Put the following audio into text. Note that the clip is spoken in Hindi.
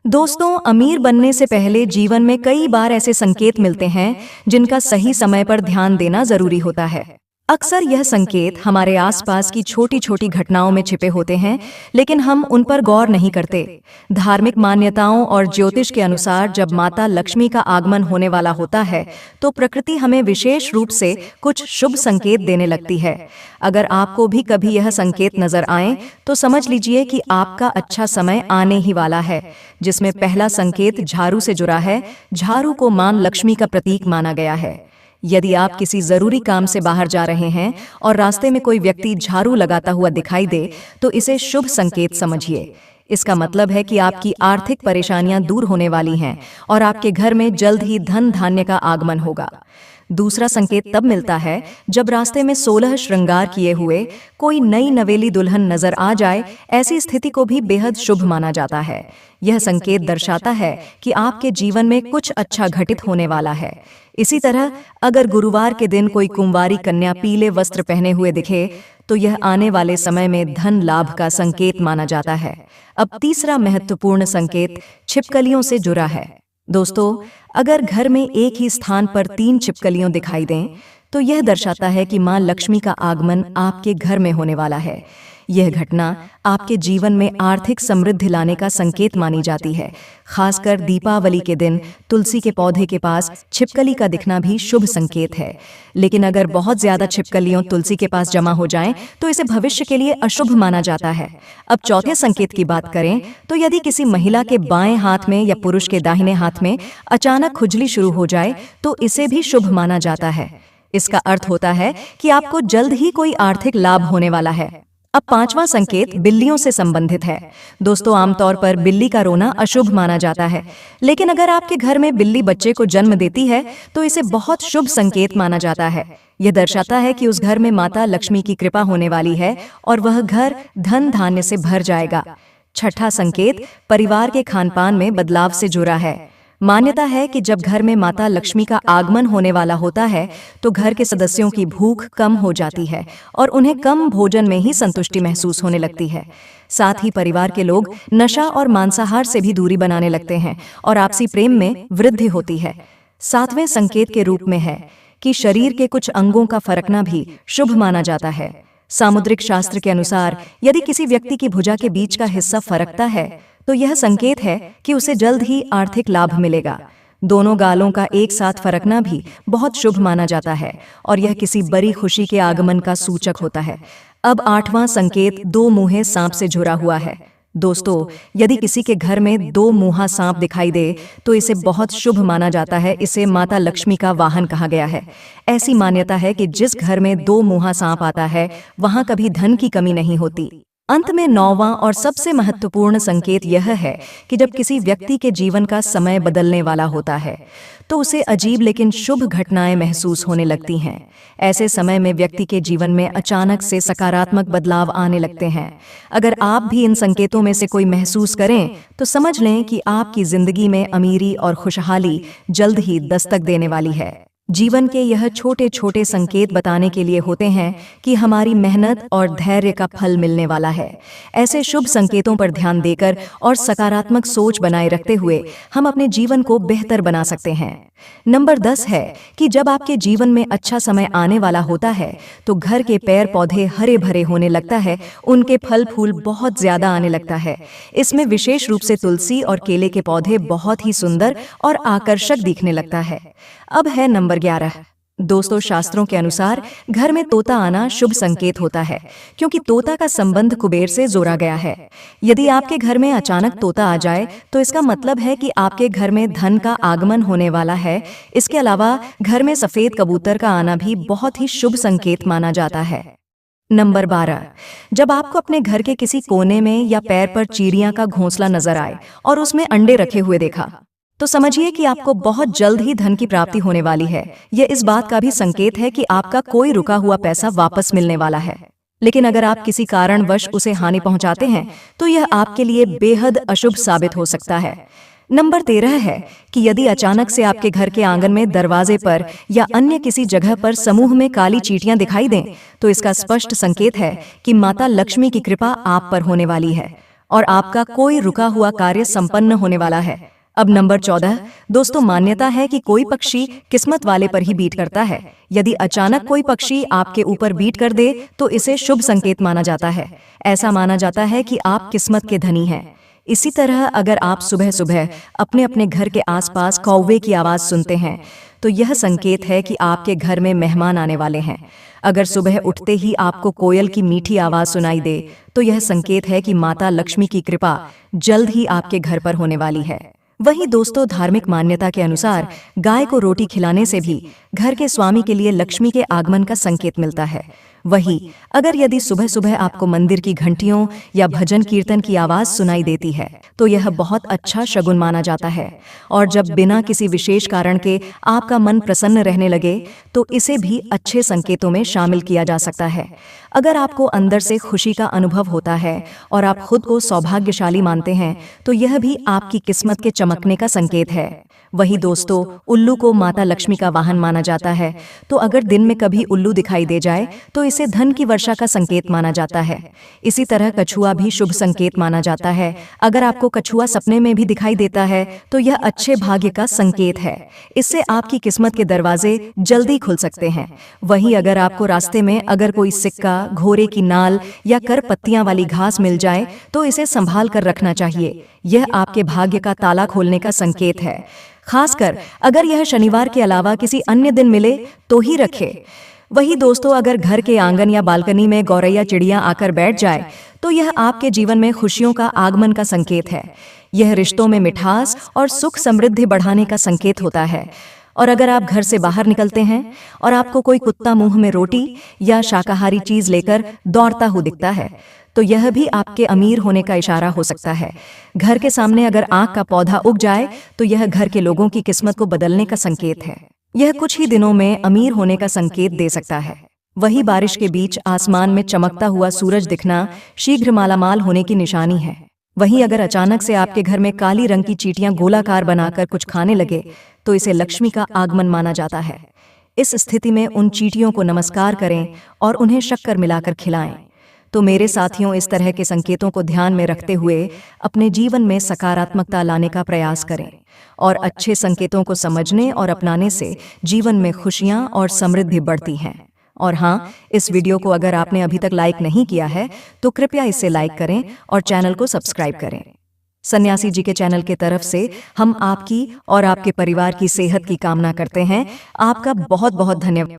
दोस्तों, अमीर बनने से पहले जीवन में कई बार ऐसे संकेत मिलते हैं जिनका सही समय पर ध्यान देना जरूरी होता है। अक्सर यह संकेत हमारे आसपास की छोटी छोटी घटनाओं में छिपे होते हैं, लेकिन हम उन पर गौर नहीं करते। धार्मिक मान्यताओं और ज्योतिष के अनुसार जब माता लक्ष्मी का आगमन होने वाला होता है, तो प्रकृति हमें विशेष रूप से कुछ शुभ संकेत देने लगती है। अगर आपको भी कभी यह संकेत नजर आए, तो समझ लीजिए कि आपका अच्छा समय आने ही वाला है। जिसमें पहला संकेत झाड़ू से जुड़ा है। झाड़ू को मां लक्ष्मी का प्रतीक माना गया है। यदि आप किसी जरूरी काम से बाहर जा रहे हैं और रास्ते में कोई व्यक्ति झाड़ू लगाता हुआ दिखाई दे, तो इसे शुभ संकेत समझिए। इसका मतलब है कि आपकी आर्थिक परेशानियां दूर होने वाली हैं और आपके घर में जल्द ही धन धान्य का आगमन होगा। दूसरा संकेत तब मिलता है जब रास्ते में 16 श्रृंगार किए हुए कोई नई नवेली दुल्हन नजर आ जाए। ऐसी स्थिति को भी बेहद शुभ माना जाता है। यह संकेत दर्शाता है कि आपके जीवन में कुछ अच्छा घटित होने वाला है। इसी तरह अगर गुरुवार के दिन कोई कुंवारी कन्या पीले वस्त्र पहने हुए दिखे, तो यह आने वाले समय में धन लाभ का संकेत माना जाता है। अब तीसरा महत्वपूर्ण संकेत छिपकलियों से जुड़ा है। दोस्तों, अगर घर में एक ही स्थान पर 3 छिपकलियों दिखाई दें, तो यह दर्शाता है कि मां लक्ष्मी का आगमन आपके घर में होने वाला है। यह घटना आपके जीवन में आर्थिक समृद्धि लाने का संकेत मानी जाती है। खासकर दीपावली के दिन तुलसी के पौधे के पास छिपकली का दिखना भी शुभ संकेत है। लेकिन अगर बहुत ज्यादा छिपकलियों तुलसी के पास जमा हो जाएं, तो इसे भविष्य के लिए अशुभ माना जाता है। अब चौथे संकेत की बात करें, तो यदि किसी महिला के बाएं हाथ में या पुरुष के दाहिने हाथ में अचानक खुजली शुरू हो जाए, तो इसे भी शुभ माना जाता है। इसका अर्थ होता है कि आपको जल्द ही कोई आर्थिक लाभ होने वाला है। अब पांचवा संकेत बिल्लियों से संबंधित है। दोस्तों, आमतौर पर बिल्ली का रोना अशुभ माना जाता है, लेकिन अगर आपके घर में बिल्ली बच्चे को जन्म देती है, तो इसे बहुत शुभ संकेत माना जाता है। यह दर्शाता है कि उस घर में माता लक्ष्मी की कृपा होने वाली है और वह घर धन धान्य से भर जाएगा। छठा संकेत परिवार के खानपान में बदलाव से जुड़ा है। मान्यता है कि जब घर में माता लक्ष्मी का आगमन होने वाला होता है, तो घर के सदस्यों की भूख कम हो जाती है और उन्हें कम भोजन में ही संतुष्टि महसूस होने लगती है। साथ ही परिवार के लोग नशा और मांसाहार से भी दूरी बनाने लगते हैं और आपसी प्रेम में वृद्धि होती है। सातवें संकेत के रूप में है कि शरीर के कुछ अंगों का फरकना भी शुभ माना जाता है। सामुद्रिक शास्त्र के अनुसार यदि किसी व्यक्ति की भुजा के बीच का हिस्सा फरकता है, तो यह संकेत है कि उसे जल्द ही आर्थिक लाभ मिलेगा। दोनों गालों का एक साथ फरकना भी बहुत शुभ माना जाता है और यह किसी बड़ी खुशी के आगमन का सूचक होता है। अब आठवां संकेत 2 मुँहे सांप से जुड़ा हुआ है। दोस्तों, यदि किसी के घर में 2 मुँहा सांप दिखाई दे, तो इसे बहुत शुभ माना जाता है। इसे माता लक्ष्मी का वाहन कहा गया है। ऐसी मान्यता है कि जिस घर में 2 मुँहा सांप आता है, वहां कभी धन की कमी नहीं होती। अंत में 9वां और सबसे महत्वपूर्ण संकेत यह है कि जब किसी व्यक्ति के जीवन का समय बदलने वाला होता है, तो उसे अजीब लेकिन शुभ घटनाएं महसूस होने लगती हैं। ऐसे समय में व्यक्ति के जीवन में अचानक से सकारात्मक बदलाव आने लगते हैं। अगर आप भी इन संकेतों में से कोई महसूस करें, तो समझ लें कि आपकी जिंदगी में अमीरी और खुशहाली जल्द ही दस्तक देने वाली है। जीवन के यह छोटे छोटे संकेत बताने के लिए होते हैं कि हमारी मेहनत और धैर्य का फल मिलने वाला है। ऐसे शुभ संकेतों पर ध्यान देकर और सकारात्मक सोच बनाए रखते हुए हम अपने जीवन को बेहतर बना सकते हैं। नंबर 10 है कि जब आपके जीवन में अच्छा समय आने वाला होता है, तो घर के पेड़ पौधे हरे भरे होने लगता है, उनके फल फूल बहुत ज्यादा आने लगता है। इसमें विशेष रूप से तुलसी और केले के पौधे बहुत ही सुंदर और आकर्षक दिखने लगता है। अब है नंबर 11। दोस्तों, शास्त्रों के अनुसार घर में तोता आना शुभ संकेत होता है, क्योंकि तोता का संबंध कुबेर से जोड़ा गया है। यदि आपके घर में अचानक तोता आ जाए, तो इसका मतलब है कि आपके घर में धन का आगमन होने वाला है। इसके अलावा घर में सफेद कबूतर का आना भी बहुत ही शुभ संकेत माना जाता है। नंबर 12, जब आपको अपने घर के किसी कोने में या पैर पर चिड़िया का घोंसला नजर आए और उसमें अंडे रखे हुए देखा, तो समझिए कि आपको बहुत जल्द ही धन की प्राप्ति होने वाली है। यह इस बात का भी संकेत है कि आपका कोई रुका हुआ पैसा वापस मिलने वाला है। लेकिन अगर आप किसी कारणवश उसे हानि पहुंचाते हैं, तो यह आपके लिए बेहद अशुभ साबित हो सकता है। नंबर 13 है कि यदि अचानक से आपके घर के आंगन में दरवाजे पर या अन्य किसी जगह पर समूह में काली चींटियां दिखाई दें, तो इसका स्पष्ट संकेत है कि माता लक्ष्मी की कृपा आप पर होने वाली है। और आपका कोई रुका हुआ कार्य संपन्न होने वाला है। अब नंबर 14 दोस्तों, मान्यता है कि कोई पक्षी किस्मत वाले पर ही बीट करता है। यदि अचानक कोई पक्षी आपके ऊपर बीट कर दे तो इसे शुभ संकेत माना जाता है। ऐसा माना जाता है कि आप किस्मत के धनी हैं। इसी तरह अगर आप सुबह सुबह अपने अपने घर के आसपास कौवे की आवाज़ सुनते हैं तो यह संकेत है कि आपके घर में मेहमान आने वाले हैं। अगर सुबह उठते ही आपको कोयल की मीठी आवाज़ सुनाई दे तो यह संकेत है कि माता लक्ष्मी की कृपा जल्द ही आपके घर पर होने वाली है। वहीं दोस्तों, धार्मिक मान्यता के अनुसार गाय को रोटी खिलाने से भी घर के स्वामी के लिए लक्ष्मी के आगमन का संकेत मिलता है। वहीं अगर यदि सुबह सुबह आपको मंदिर की घंटियों या भजन कीर्तन की आवाज़ सुनाई देती है तो यह बहुत अच्छा शगुन माना जाता है। और जब बिना किसी विशेष कारण के आपका मन प्रसन्न रहने लगे तो इसे भी अच्छे संकेतों में शामिल किया जा सकता है। अगर आपको अंदर से खुशी का अनुभव होता है और आप खुद को सौभाग्यशाली मानते हैं तो यह भी आपकी किस्मत के चमकने का संकेत है। वही दोस्तों, उल्लू को माता लक्ष्मी का वाहन माना जाता है, तो अगर दिन में कभी उल्लू दिखाई दे जाए तो इसे धन की वर्षा का संकेत माना जाता है। इसी तरह कछुआ भी शुभ संकेत माना जाता है। अगर आपको कछुआ सपने में भी दिखाई देता है तो यह अच्छे भाग्य का संकेत है। इससे आपकी किस्मत के दरवाजे जल्दी खुल सकते हैं। वहीं अगर आपको रास्ते में अगर कोई सिक्का, घोड़े की नाल या कर पत्तियां वाली घास मिल जाए तो इसे संभाल कर रखना चाहिए। यह आपके भाग्य का ताला खोलने का संकेत है। खासकर अगर यह शनिवार के अलावा किसी अन्य दिन मिले तो ही रखें। वही दोस्तों, अगर घर के आंगन या बालकनी में गौरैया चिड़िया आकर बैठ जाए तो यह आपके जीवन में खुशियों का आगमन का संकेत है। यह रिश्तों में मिठास और सुख समृद्धि बढ़ाने का संकेत होता है। और अगर आप घर से बाहर निकलते हैं और आपको कोई कुत्ता मुंह में रोटी या शाकाहारी चीज लेकर दौड़ता हुआ दिखता है तो यह भी आपके अमीर होने का इशारा हो सकता है। घर के सामने अगर आक का पौधा उग जाए तो यह घर के लोगों की किस्मत को बदलने का संकेत है। यह कुछ ही दिनों में अमीर होने का संकेत दे सकता है। वही बारिश के बीच आसमान में चमकता हुआ सूरज दिखना शीघ्र मालामाल होने की निशानी है। वहीं अगर अचानक से आपके घर में काली रंग की चींटियां गोलाकार बनाकर कुछ खाने लगे तो इसे लक्ष्मी का आगमन माना जाता है। इस स्थिति में उन चींटियों को नमस्कार करें और उन्हें शक्कर मिलाकर खिलाएं। तो मेरे साथियों, इस तरह के संकेतों को ध्यान में रखते हुए अपने जीवन में सकारात्मकता लाने का प्रयास करें और अच्छे संकेतों को समझने और अपनाने से जीवन में खुशियां और समृद्धि बढ़ती हैं। और हाँ, इस वीडियो को अगर आपने अभी तक लाइक नहीं किया है तो कृपया इसे लाइक करें और चैनल को सब्सक्राइब करें। सन्यासी जी के चैनल के तरफ से हम आपकी और आपके परिवार की सेहत की कामना करते हैं। आपका बहुत बहुत धन्यवाद।